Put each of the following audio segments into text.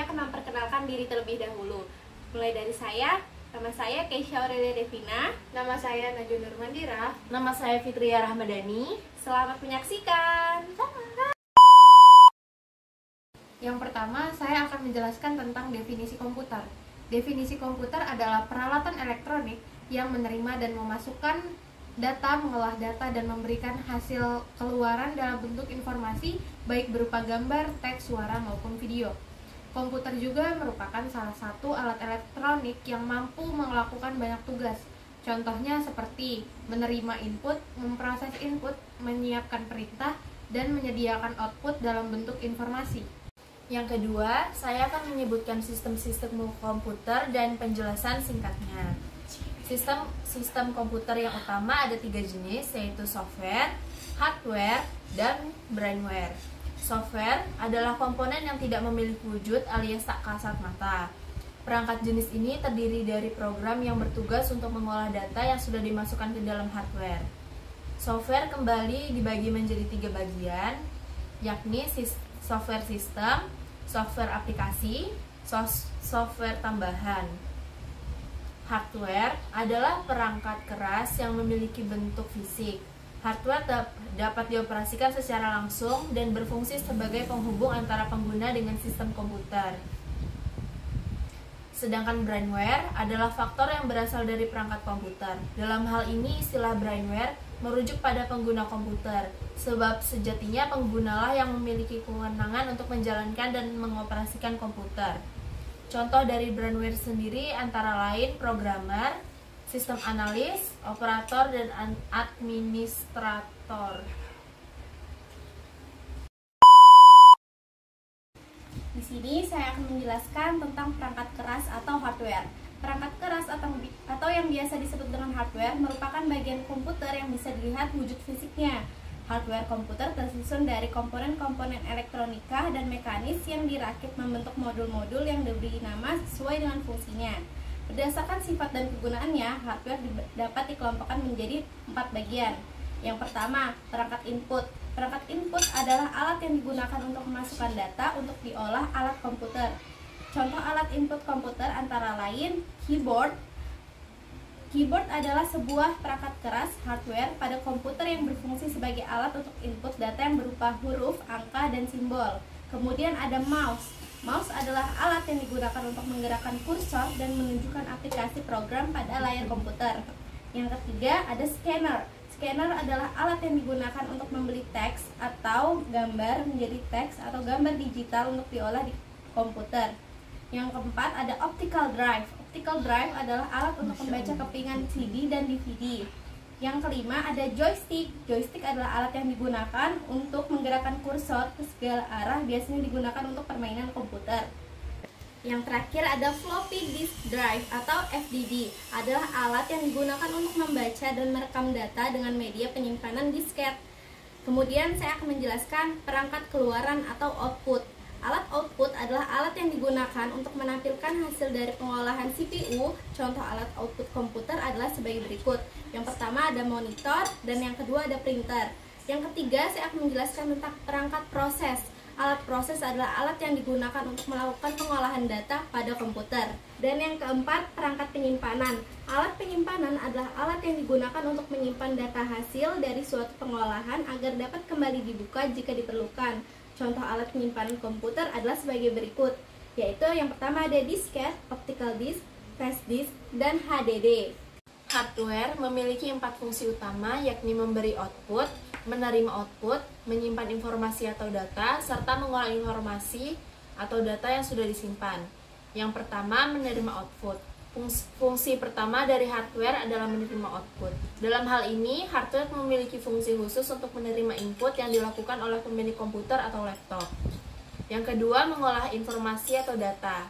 Saya akan memperkenalkan diri terlebih dahulu. Mulai dari saya, nama saya Keisha Aurelia Devina. Nama saya Najwa Nurmandira. Nama saya Fitria Rahmadani. Selamat menyaksikan. Yang pertama, saya akan menjelaskan tentang definisi komputer. Definisi komputer adalah peralatan elektronik yang menerima dan memasukkan data, mengolah data, dan memberikan hasil keluaran dalam bentuk informasi, baik berupa gambar, teks, suara, maupun video. Komputer juga merupakan salah satu alat elektronik yang mampu melakukan banyak tugas. Contohnya seperti menerima input, memproses input, menyiapkan perintah, dan menyediakan output dalam bentuk informasi. Yang kedua, saya akan menyebutkan sistem-sistem komputer dan penjelasan singkatnya. Sistem komputer yang utama ada 3 jenis, yaitu software, hardware, dan brainware. Software adalah komponen yang tidak memiliki wujud alias tak kasat mata. Perangkat jenis ini terdiri dari program yang bertugas untuk mengolah data yang sudah dimasukkan ke dalam hardware. Software kembali dibagi menjadi 3 bagian, yakni software sistem, software aplikasi, software tambahan. Hardware adalah perangkat keras yang memiliki bentuk fisik. Hardware dapat dioperasikan secara langsung dan berfungsi sebagai penghubung antara pengguna dengan sistem komputer. Sedangkan brainware adalah faktor yang berasal dari perangkat komputer. Dalam hal ini, istilah brainware merujuk pada pengguna komputer, sebab sejatinya penggunalah yang memiliki kewenangan untuk menjalankan dan mengoperasikan komputer. Contoh dari brainware sendiri antara lain programmer, sistem analis, operator, dan administrator. Di sini saya akan menjelaskan tentang perangkat keras atau hardware. Perangkat keras atau yang biasa disebut dengan hardware merupakan bagian komputer yang bisa dilihat wujud fisiknya. Hardware komputer tersusun dari komponen-komponen elektronika dan mekanis yang dirakit membentuk modul-modul yang diberi nama sesuai dengan fungsinya. Berdasarkan sifat dan kegunaannya, hardware dapat dikelompokkan menjadi 4 bagian. Yang pertama, perangkat input. Perangkat input adalah alat yang digunakan untuk memasukkan data untuk diolah alat komputer. Contoh alat input komputer antara lain keyboard. Keyboard adalah sebuah perangkat keras hardware pada komputer yang berfungsi sebagai alat untuk input data yang berupa huruf, angka, dan simbol. Kemudian ada mouse. Mouse adalah alat yang digunakan untuk menggerakkan kursor dan menunjukkan aplikasi program pada layar komputer. Yang ketiga ada scanner. Scanner adalah alat yang digunakan untuk membeli teks atau gambar menjadi teks atau gambar digital untuk diolah di komputer. Yang keempat ada optical drive. Optical drive adalah alat untuk membaca kepingan CD dan DVD. Yang kelima ada joystick. Joystick adalah alat yang digunakan untuk menggerakkan kursor ke segala arah, biasanya digunakan untuk permainan komputer. Yang terakhir ada floppy disk drive atau FDD, adalah alat yang digunakan untuk membaca dan merekam data dengan media penyimpanan disket. Kemudian saya akan menjelaskan perangkat keluaran atau output. Alat output adalah alat yang digunakan untuk menampilkan hasil dari pengolahan CPU. Contoh alat output komputer adalah sebagai berikut. Yang pertama ada monitor, dan yang kedua ada printer. Yang ketiga saya akan menjelaskan tentang perangkat proses. Alat proses adalah alat yang digunakan untuk melakukan pengolahan data pada komputer. Dan yang keempat, perangkat penyimpanan. Alat penyimpanan adalah alat yang digunakan untuk menyimpan data hasil dari suatu pengolahan agar dapat kembali dibuka jika diperlukan. Contoh alat penyimpanan komputer adalah sebagai berikut, yaitu yang pertama ada disket, optical disk, flash disk, dan HDD. Hardware memiliki 4 fungsi utama, yakni memberi output, menerima output, menyimpan informasi atau data, serta mengolah informasi atau data yang sudah disimpan. Yang pertama, menerima output. Fungsi pertama dari hardware adalah menerima output. Dalam hal ini, hardware memiliki fungsi khusus untuk menerima input yang dilakukan oleh pemilik komputer atau laptop. Yang kedua, mengolah informasi atau data.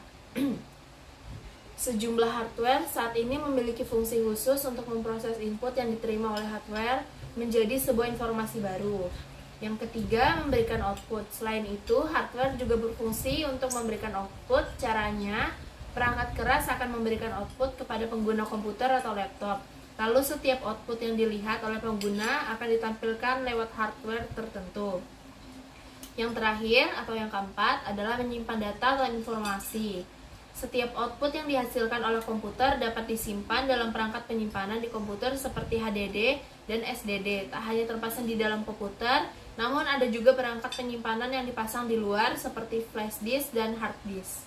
Sejumlah hardware saat ini memiliki fungsi khusus untuk memproses input yang diterima oleh hardware menjadi sebuah informasi baru. Yang ketiga, memberikan output. Selain itu, hardware juga berfungsi untuk memberikan output. Caranya, perangkat keras akan memberikan output kepada pengguna komputer atau laptop. Lalu setiap output yang dilihat oleh pengguna akan ditampilkan lewat hardware tertentu. Yang terakhir atau yang keempat adalah menyimpan data atau informasi. Setiap output yang dihasilkan oleh komputer dapat disimpan dalam perangkat penyimpanan di komputer seperti HDD dan SDD. Tak hanya terpasang di dalam komputer, namun ada juga perangkat penyimpanan yang dipasang di luar seperti flash disk dan hard disk.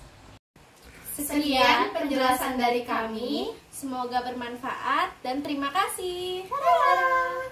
Sekian penjelasan dari kami, semoga bermanfaat dan terima kasih. Dadah.